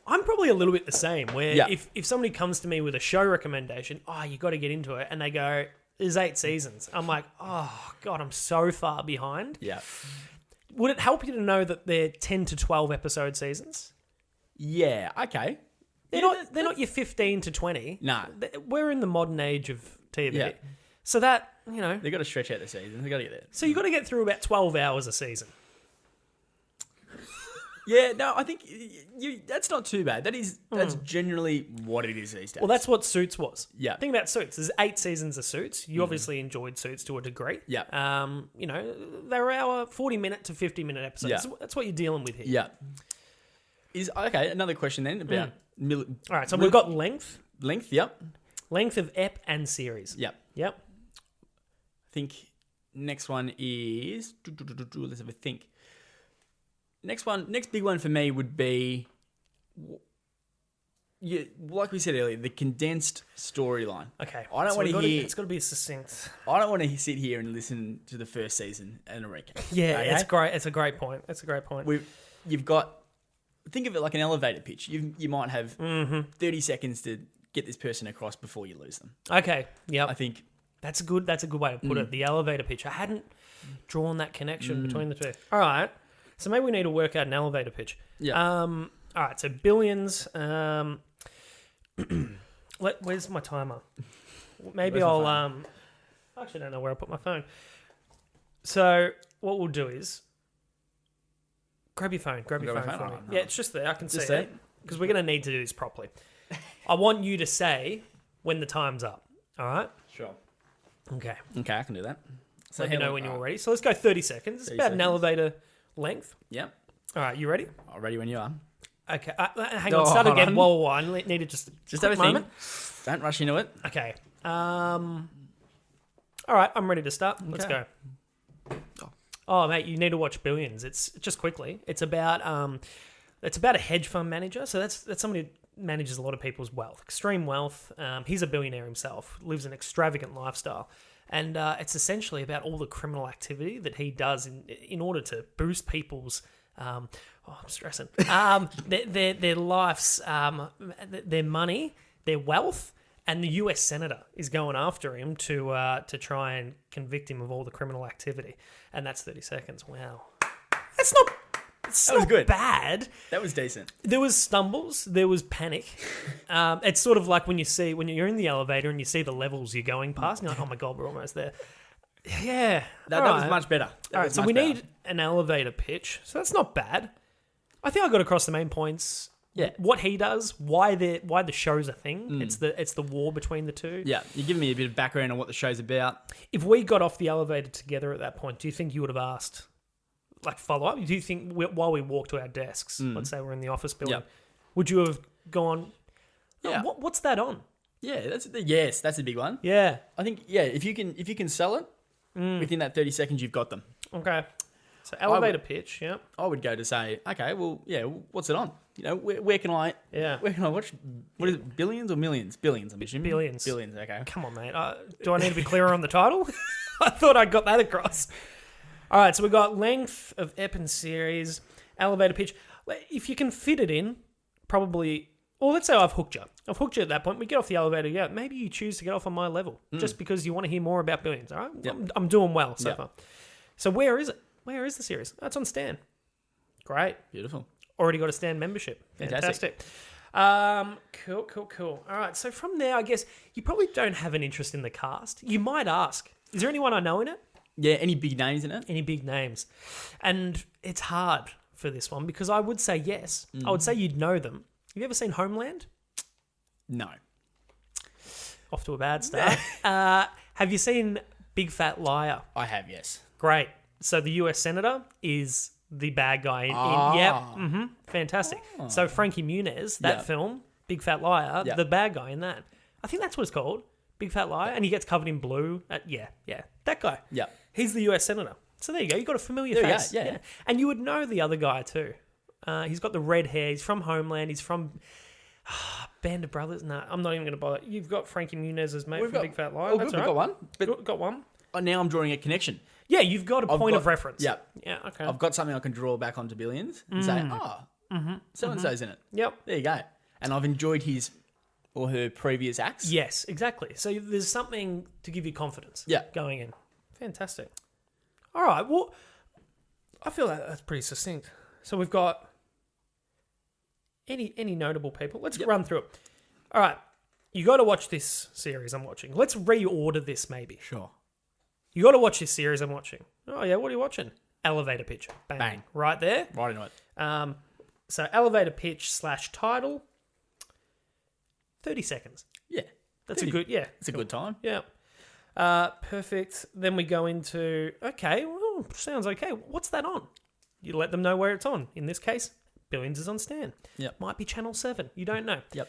I'm probably a little bit the same, where Yeah. if somebody comes to me with a show recommendation, you got to get into it, and they go, there's 8 seasons. I'm like, oh, God, I'm so far behind. Yeah. Would it help you to know that they're 10 to 12 episode seasons? Yeah. Okay. They're not your 15 to 20. Nah. We're in the modern age of TV. Yeah. So that, They've got to stretch out the seasons. They've got to get there. So you got to get through about 12 hours a season. Yeah, no, I think that's not too bad. That's generally what it is these days. Well, that's what Suits was. Yeah. Think about Suits. There's 8 seasons of Suits. You obviously enjoyed Suits to a degree. Yeah. They were our 40-minute to 50-minute episodes. Yeah. That's what you're dealing with here. Yeah. Another question then about All right, so we've got length. length. Yep. Length of ep and series. Yep. Yep. I think next one is let's have a think. Next big one for me would be, like we said earlier, the condensed storyline. Okay. I don't want to hear. It's got to be succinct. I don't want to sit here and listen to the first season and a recap. Yeah, Okay? it's great. It's a great point. You've got. Think of it like an elevator pitch. You might have 30 seconds to get this person across before you lose them. Okay. Yep. I think That's a good way to put it. The elevator pitch. I hadn't drawn that connection between the two. All right. So maybe we need to work out an elevator pitch. Yeah. All right. So billions. Where's my timer? Maybe Where's my I'll. phone? I actually don't know where I put my phone. So what we'll do is grab your phone. Grab your phone for me. Oh, no. Yeah, it's just there. I can Just see there? it because we're going to need to do this properly. I want you to say when the time's up. All right. Sure. Okay. Okay, I can do that. So Let me know when you're ready. So let's go 30 seconds. It's 30 about an seconds. elevator length. Yep. All right, you ready? I'm ready when you are. Okay. Hang Oh, on. Start hold again. on. Whoa. I need to just Just quick have a think. moment. Don't rush into it. Okay. All right, I'm ready to start. Let's Okay. go. Oh, mate, you need to watch Billions. It's just quickly. It's about a hedge fund manager. So that's somebody who manages a lot of people's wealth, extreme wealth. He's a billionaire himself, lives an extravagant lifestyle. And it's essentially about all the criminal activity that he does in order to boost people's I'm stressing. Their lives, their money, their wealth, and the US senator is going after him to try and convict him of all the criminal activity. And that's 30 seconds. Wow, It's That was not good. bad. That was decent. There was stumbles. There was panic. It's sort of like when you're in the elevator and you see the levels you're going past, and you're like, oh my God, we're almost there. Yeah. That was much better. All right, so we need an elevator pitch. So that's not bad. I think I got across the main points. Yeah. What he does, why the show's a thing. It's the war between the two. Yeah, you're giving me a bit of background on what the show's about. If we got off the elevator together at that point, do you think you would have asked, like, follow up? Do you think while we walk to our desks, let's say we're in the office building, Yep. would you have gone, Yeah. what's that on? Yeah, that's a big one. Yeah. I think if you can sell it within that 30 seconds, you've got them. Okay. So elevator pitch, yeah. I would go to say, okay, well, yeah, what's it on? You know, where can I watch? What is it? Billions or millions? Billions, I'm assuming. Billions. Billions. Okay. Come on, mate. Do I need to be clearer on the title? I thought I got that across. All right, so we got length of ep and series, elevator pitch. If you can fit it in, probably. Or let's say I've hooked you. I've hooked you at that point. We get off the elevator. Yeah, maybe you choose to get off on my level just because you want to hear more about Billions. All right, Yep. I'm doing well so Yep. far. So where is it? Where is the series? That's on Stan. Great. Beautiful. Already got a Stan membership. Fantastic. Cool. All right, so from there, I guess you probably don't have an interest in the cast. You might ask, is there anyone I know in it? Yeah, any big names in it? Any big names? And it's hard for this one because I would say yes. I would say you'd know them. Have you ever seen Homeland? No. Off to a bad start. Have you seen Big Fat Liar? I have, yes. Great. So the US Senator is the bad guy. Fantastic. So Frankie Muniz, that Yep. film, Big Fat Liar, Yep. the bad guy in that. I think that's what it's called, Big Fat Liar, and he gets covered in blue. Yeah, that guy. Yep. He's the US Senator. So there you go. You got a familiar There you go, face. yeah. And you would know the other guy too. He's got the red hair. He's from Homeland. He's from Band of Brothers. No, I'm not even going to bother. You've got Frankie Muniz as mate We've from got- Big Fat Liar. Oh, That's good, we've all got right. one. But Got one. now I'm drawing a connection. Yeah, you've got a point of reference. Yep. Yeah, okay. I've got something I can draw back onto Billions and say, so-and-so's in it. Yep. There you go. And I've enjoyed his or her previous acts. Yes, exactly. So there's something to give you confidence going in. Fantastic. All right, well, I feel that's pretty succinct. So we've got any notable people. Let's run through it. All right, you got to watch this series I'm watching. Let's reorder this maybe. Sure. You got to watch this series I'm watching. Oh, yeah, what are you watching? Elevator pitch. Bang. Bang. Right there. Right into it. So elevator pitch / title, 30 seconds. Yeah. That's a good, yeah. It's a good time. Yeah. Perfect. Then we go into, okay, well, sounds okay. What's that on? You let them know where it's on. In this case, Billions is on Stan. Yep. Might be Channel 7. You don't know. Yep.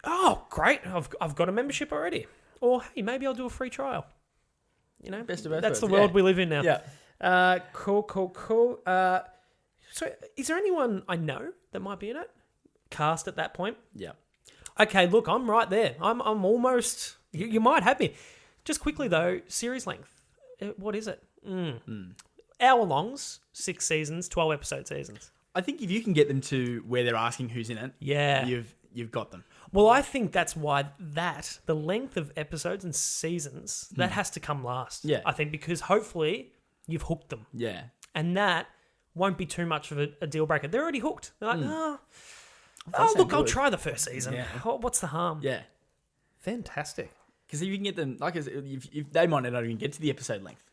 Oh, great. I've got a membership already. Or, hey, maybe I'll do a free trial. You know, Best of both that's the worlds, world yeah. we live in now. Yeah. Cool. So is there anyone I know that might be in it? Cast at that point? Yeah. Okay, look, I'm right there. I'm almost... You might have me. Just quickly, though, series length. What is it? Hour longs, 6 seasons, 12 episode seasons. I think if you can get them to where they're asking who's in it, Yeah. you've got them. Well, I think that's why the length of episodes and seasons, that has to come last. Yeah. I think because hopefully you've hooked them. Yeah. And that won't be too much of a deal breaker. They're already hooked. They're like, oh, sound look, I'll good. try the first season. Yeah. Oh, what's the harm? Yeah. Fantastic. Because if you can get them, like I said, if they might not even get to the episode length,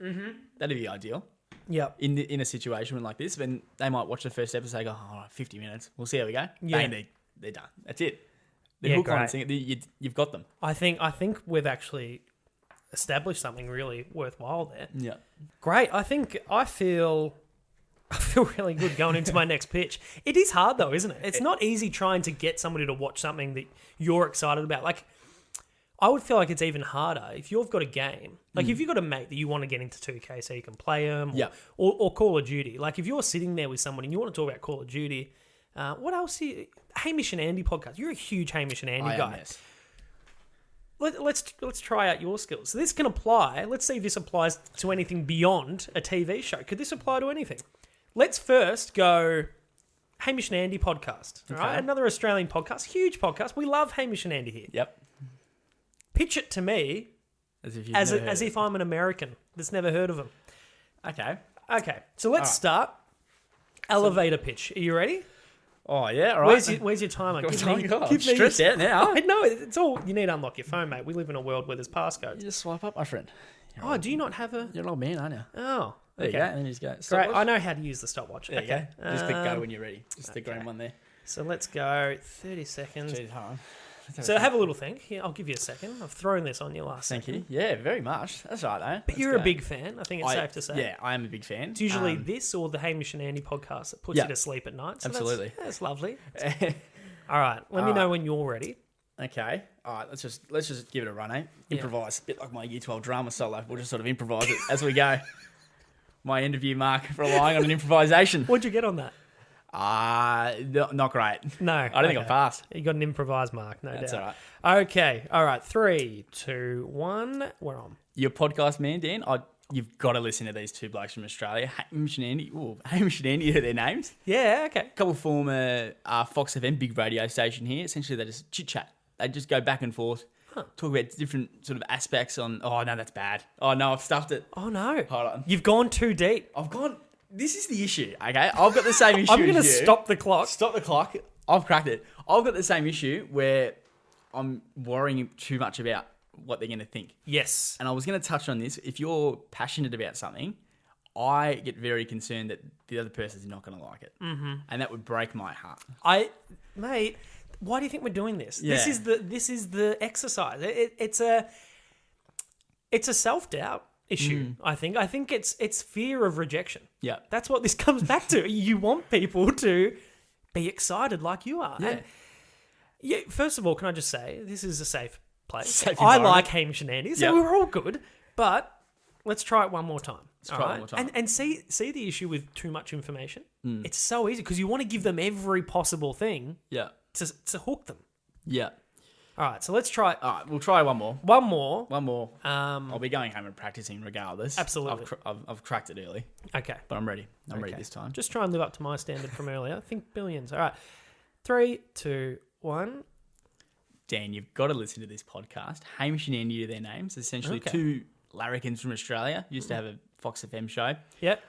that'd be ideal. Yep. In a situation like this, then they might watch the first episode and go, all right, 50 minutes. We'll see how we go. Yeah. Bang, they're done. That's it. They're Yeah, hooked on great. it. You've got them. I think we've actually established something really worthwhile there. Yeah. Great. I feel really good going into my next pitch. It is hard though, isn't it? It's not easy trying to get somebody to watch something that you're excited about. Like, I would feel like it's even harder if you've got a game. Like, if you've got a mate that you want to get into 2K so you can play them, or Call of Duty. Like, if you're sitting there with someone and you want to talk about Call of Duty, what else? Hamish and Andy podcast. You're a huge Hamish and Andy guy. Yes. Let's try out your skills. So this can apply. Let's see if this applies to anything beyond a TV show. Could this apply to anything? Let's first go Hamish and Andy podcast. All right, another Australian podcast, huge podcast. We love Hamish and Andy here. Yep. Pitch it to me As if as if I'm an American that's never heard of them. Okay. Okay, so let's start. Elevator pitch. Are you ready? Oh, yeah, all right. Where's your timer? I'm stressed out now. I know. It's all... You need to unlock your phone, mate. We live in a world where there's passcodes. You just swipe up, my friend. Oh, do you not have a... You're an old man, aren't you? Oh, There okay. you go. And then you just go. Great. Stopwatch. I know how to use the stopwatch. There Okay. you go. Just click go when you're ready. Just the green one there. So let's go 30 seconds. Jeez, hold on. So have a little think. Here, I'll give you a second. I've thrown this on you last Thank second. you. Yeah, very much. That's right, though. But you're a big fan. I think it's safe to say. Yeah, I am a big fan. It's usually this or the Hamish and Andy podcast that puts you to sleep at night. So absolutely. That's lovely. All right. Let me know when you're ready. Okay. All right. Let's just give it a run, eh? Improvise. A bit like my Year 12 drama solo. We'll just sort of improvise it as we go. My end of year mark for relying on an improvisation. What'd you get on that? Not great. No. I don't think I passed. You got an improvised mark, no That's doubt. all right. Okay. All right. 3, 2, 1. We're on. Your podcast, man, Dan. You've got to listen to these two blokes from Australia, Hamish and Andy. Ooh, Hamish and Andy are their names. Yeah. Okay. A couple former Fox FM, big radio station here. Essentially, they just chit chat. They just go back and forth, talk about different sort of aspects on. Oh no, that's bad. Oh no, I've stuffed it. Oh no. Hold on. You've gone too deep. I've gone. This is the issue. Okay, I've got the same issue. I'm going to as you. stop the clock. Stop the clock. I've cracked it. I've got the same issue where I'm worrying too much about what they're going to think. Yes. And I was going to touch on this. If you're passionate about something, I get very concerned that the other person's not going to like it. Mm-hmm. And that would break my heart. Mate, why do you think we're doing this? Yeah. This is the exercise. It's a self-doubt issue, I think. I think it's fear of rejection. Yeah. That's what this comes back to. You want people to be excited like you are. Yeah. And first of all, can I just say, this is a safe place. Safe I environment. like Hamish and Andy, so we're all good. But let's try it one more time. Let's try it one more time. And see the issue with too much information? It's so easy because you want to give them every possible thing Yeah. to hook them. Yeah. All right, so let's try All right, we'll try one more. one more. One more. I'll be going home and practicing regardless. Absolutely. I've cracked it early, Okay. but I'm ready. I'm ready this time. Just try and live up to my standard from earlier. Think billions. All right. 3, 2, 1. Dan, you've got to listen to this podcast. Hamish and Andy are their names. Essentially, two larrikins from Australia. Used to have a Fox FM show. Yep.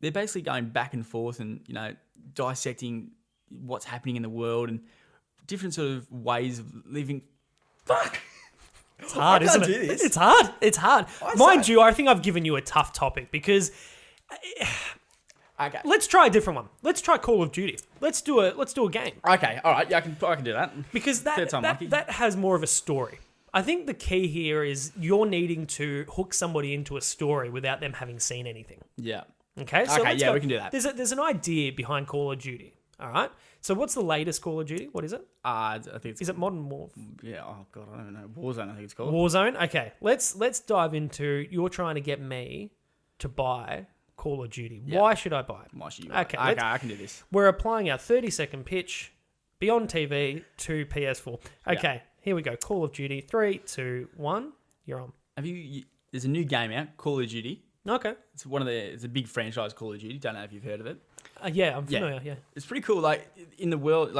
They're basically going back and forth and, dissecting what's happening in the world and different sort of ways of living. Fuck! It's hard, isn't it? do this. It's hard. It's hard. Mind you, I think I've given you a tough topic because Okay. let's try a different one. Let's try Call of Duty. Let's do a game. Okay, all right. Yeah, I can do that. Because Third time lucky. that has more of a story. I think the key here is you're needing to hook somebody into a story without them having seen anything. Yeah. Okay, so Okay, let's yeah, go. we can do that. There's an idea behind Call of Duty. All right. So what's the latest Call of Duty? What is it? I think it's... Is it Modern Warfare? Yeah, oh god, I don't know. Warzone, I think it's called. Warzone? Okay. Let's dive into you're trying to get me to buy Call of Duty. Yeah. Why should I buy it? Why should you? Okay, Okay, I can do this. We're applying our 30-second pitch beyond TV to PS4. Okay, here we go. Call of Duty. 3, 2, 1. You're on. There's a new game out, Call of Duty. Okay. It's a big franchise, Call of Duty. Don't know if you've heard of it. Yeah, I'm familiar. Yeah. It's pretty cool. Like in the world,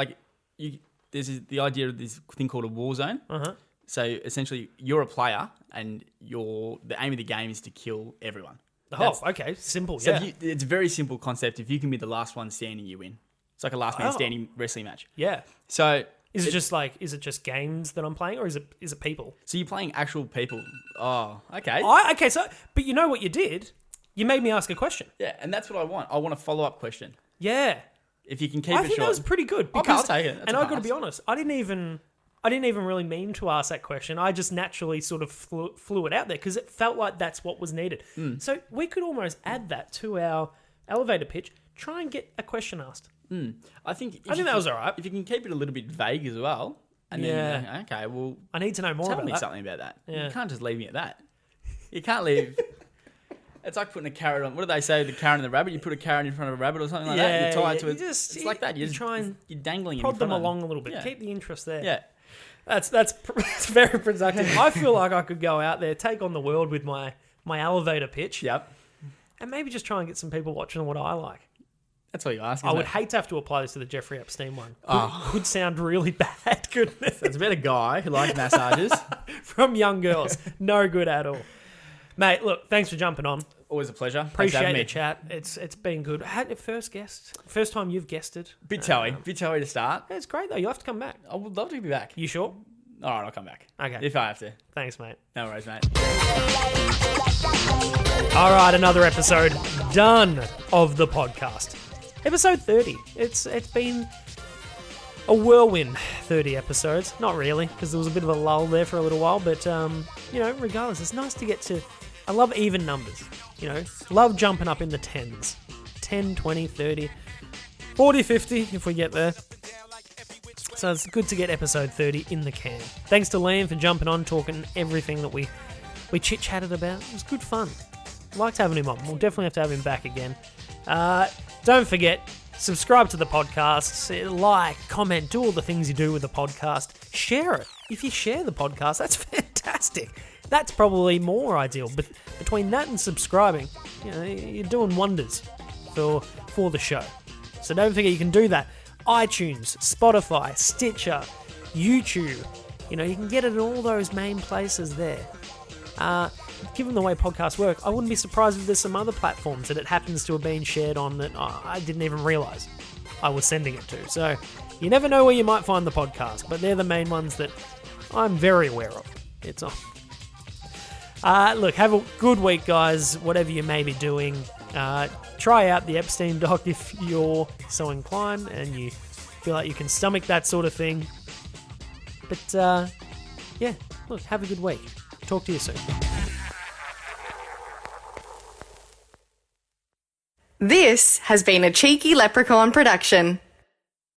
there's the idea of this thing called a war zone. Uh-huh. So essentially, you're a player, and the aim of the game is to kill everyone. Oh, okay. Simple. So Yeah. it's a very simple concept. If you can be the last one standing, you win. It's like a last man standing wrestling match. Yeah. So Is it just games that I'm playing, or is it people? So you're playing actual people. Oh, okay. Okay. So, but you know what you did? You made me ask a question. Yeah, and that's what I want. I want a follow-up question. Yeah. If you can keep I it think short. that was pretty good. Okay, I'll take it. That's And a I've got to pass. be honest, I didn't even really mean to ask that question. I just naturally sort of flew it out there because it felt like that's what was needed. So we could almost add that to our elevator pitch. Try and get a question asked. I think that was all right. If you can keep it a little bit vague as well, and then Yeah. okay, well, I need to know more tell about me that. something about that. Yeah. You can't just leave me at that. You can't leave. It's like putting a carrot on. What do they say? The carrot and the rabbit. You put a carrot in front of a rabbit or something like that. You tie it to you it. just- It's like that. you try and you're dangling it in Prod front them of along a little bit. Yeah. Keep the interest there. Yeah. That's very productive. I feel like I could go out there, take on the world with my elevator pitch, Yep. and maybe just try and get some people watching what I like. That's what you ask. I would hate to have to apply this to the Jeffery Epstein one. Could sound really bad, couldn't it? It's about a guy who likes massages. From young girls. No good at all. Mate, look, thanks for jumping on. Always a pleasure. Thanks for Appreciate having the me. chat. It's been good. Had your first guest. First time you've guested. Bit toey to start. It's great though. You have to come back. I would love to be back. You sure? All right, I'll come back. Okay. If I have to. Thanks, mate. No worries, mate. All right, another episode done of the podcast. Episode 30. It's been a whirlwind 30 episodes. Not really, because there was a bit of a lull there for a little while, but regardless, it's nice to get to... I love even numbers, love jumping up in the 10s. 10, 20, 30, 40, 50 if we get there. So it's good to get episode 30 in the can. Thanks to Liam for jumping on, talking everything that we chit-chatted about. It was good fun. Liked having him on. We'll definitely have to have him back again. Don't forget, subscribe to the podcast, like, comment, do all the things you do with the podcast. Share it. If you share the podcast, that's fantastic. That's probably more ideal. But between that and subscribing, you're doing wonders for the show. So don't forget you can do that. iTunes, Spotify, Stitcher, YouTube. You can get it in all those main places there. Given the way podcasts work, I wouldn't be surprised if there's some other platforms that it happens to have been shared on that I didn't even realise I was sending it to. So you never know where you might find the podcast, but they're the main ones that I'm very aware of. It's on. Look, have a good week, guys, whatever you may be doing. Try out the Epstein doc if you're so inclined and you feel like you can stomach that sort of thing. But, look, have a good week. Talk to you soon. This has been a Cheeky Leprechaun production.